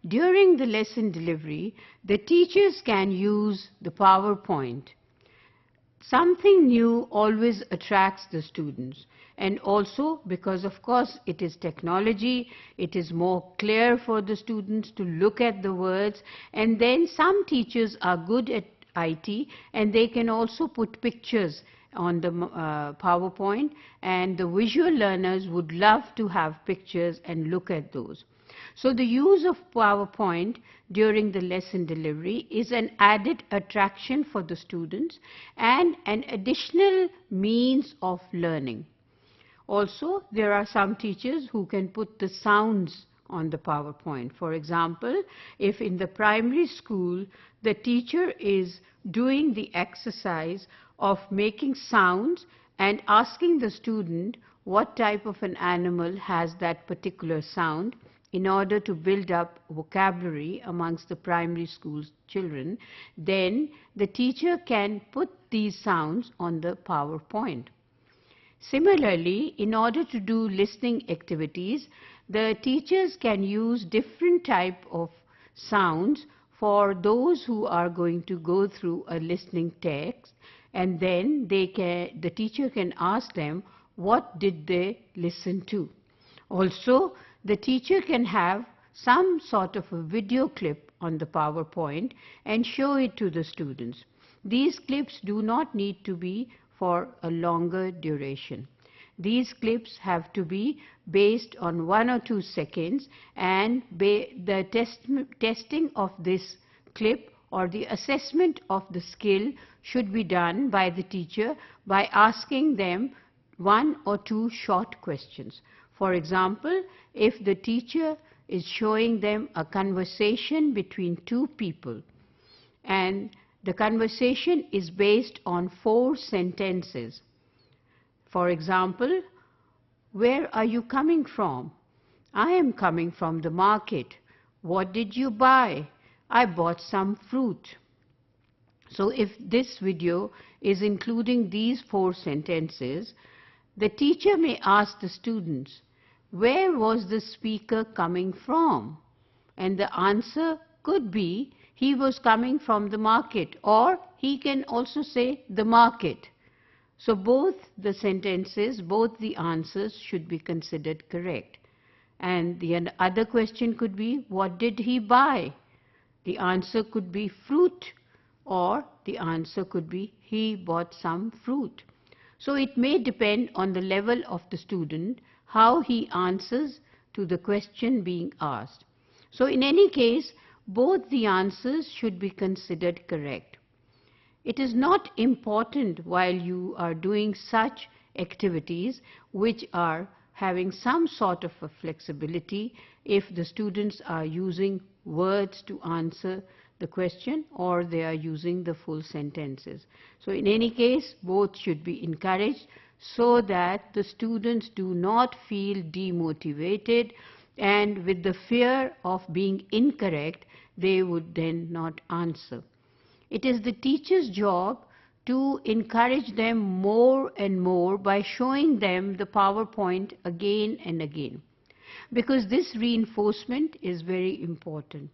during the lesson delivery, the teachers can use the PowerPoint. Something new always attracts the students, and also because of course it is technology, it is more clear for the students to look at the words, and then some teachers are good at IT and they can also put pictures on the PowerPoint, and the visual learners would love to have pictures and look at those. So the use of PowerPoint during the lesson delivery is an added attraction for the students and an additional means of learning. Also, there are some teachers who can put the sounds on the PowerPoint. For example, if in the primary school the teacher is doing the exercise of making sounds and asking the student what type of an animal has that particular sound, in order to build up vocabulary amongst the primary school children, then the teacher can put these sounds on the PowerPoint. Similarly, in order to do listening activities, the teachers can use different type of sounds for those who are going to go through a listening text, and then the teacher can ask them what did they listen to. Also, the teacher can have some sort of a video clip on the PowerPoint and show it to the students. These clips do not need to be for a longer duration. These clips have to be based on 1 or 2 seconds, and the testing of this clip or the assessment of the skill should be done by the teacher by asking them 1 or 2 short questions. For example, if the teacher is showing them a conversation between 2 people and the conversation is based on 4 sentences. For example, where are you coming from? I am coming from the market. What did you buy? I bought some fruit. So if this video is including these 4 sentences, the teacher may ask the students, where was the speaker coming from? And the answer could be, he was coming from the market, or he can also say the market. So both the sentences, both the answers should be considered correct. And the other question could be, what did he buy? The answer could be fruit, or the answer could be, he bought some fruit. So it may depend on the level of the student, how he answers to the question being asked. So in any case, both the answers should be considered correct. It is not important while you are doing such activities which are having some sort of a flexibility, if the students are using words to answer the question or they are using the full sentences. So in any case, both should be encouraged so that the students do not feel demotivated, and with the fear of being incorrect, they would then not answer. It is the teacher's job to encourage them more and more by showing them the PowerPoint again and again, because this reinforcement is very important.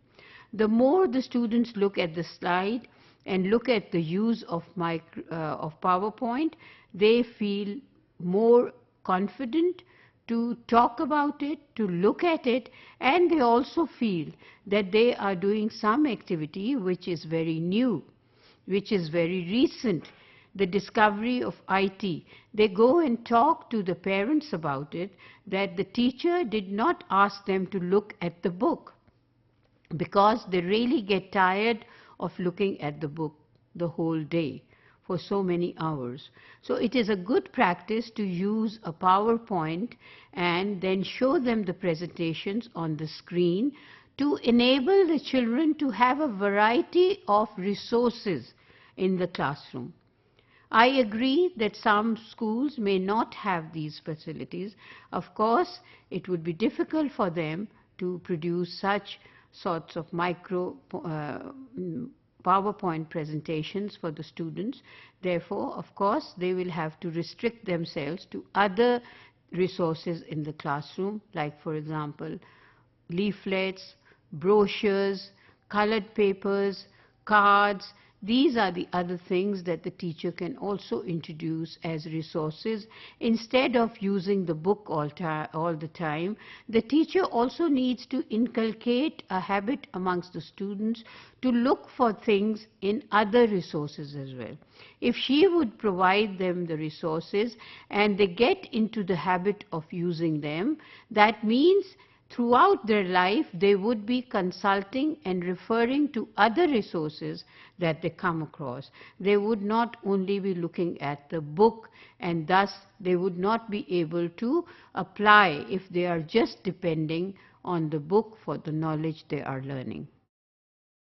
The more the students look at the slide and look at the use of PowerPoint, they feel more confident to talk about it, to look at it, and they also feel that they are doing some activity which is very new, which is very recent, the discovery of IT. They go and talk to the parents about it, that the teacher did not ask them to look at the book, because they really get tired of looking at the book the whole day for so many hours. So it is a good practice to use a PowerPoint and then show them the presentations on the screen to enable the children to have a variety of resources in the classroom. I agree that some schools may not have these facilities. Of course, it would be difficult for them to produce such sorts of PowerPoint presentations for the students. Therefore, of course, they will have to restrict themselves to other resources in the classroom, like, for example, leaflets, brochures, colored papers, cards. These are the other things that the teacher can also introduce as resources. Instead of using the book all the time, the teacher also needs to inculcate a habit amongst the students to look for things in other resources as well. If she would provide them the resources and they get into the habit of using them, that means throughout their life, they would be consulting and referring to other resources that they come across. They would not only be looking at the book, and thus they would not be able to apply if they are just depending on the book for the knowledge they are learning.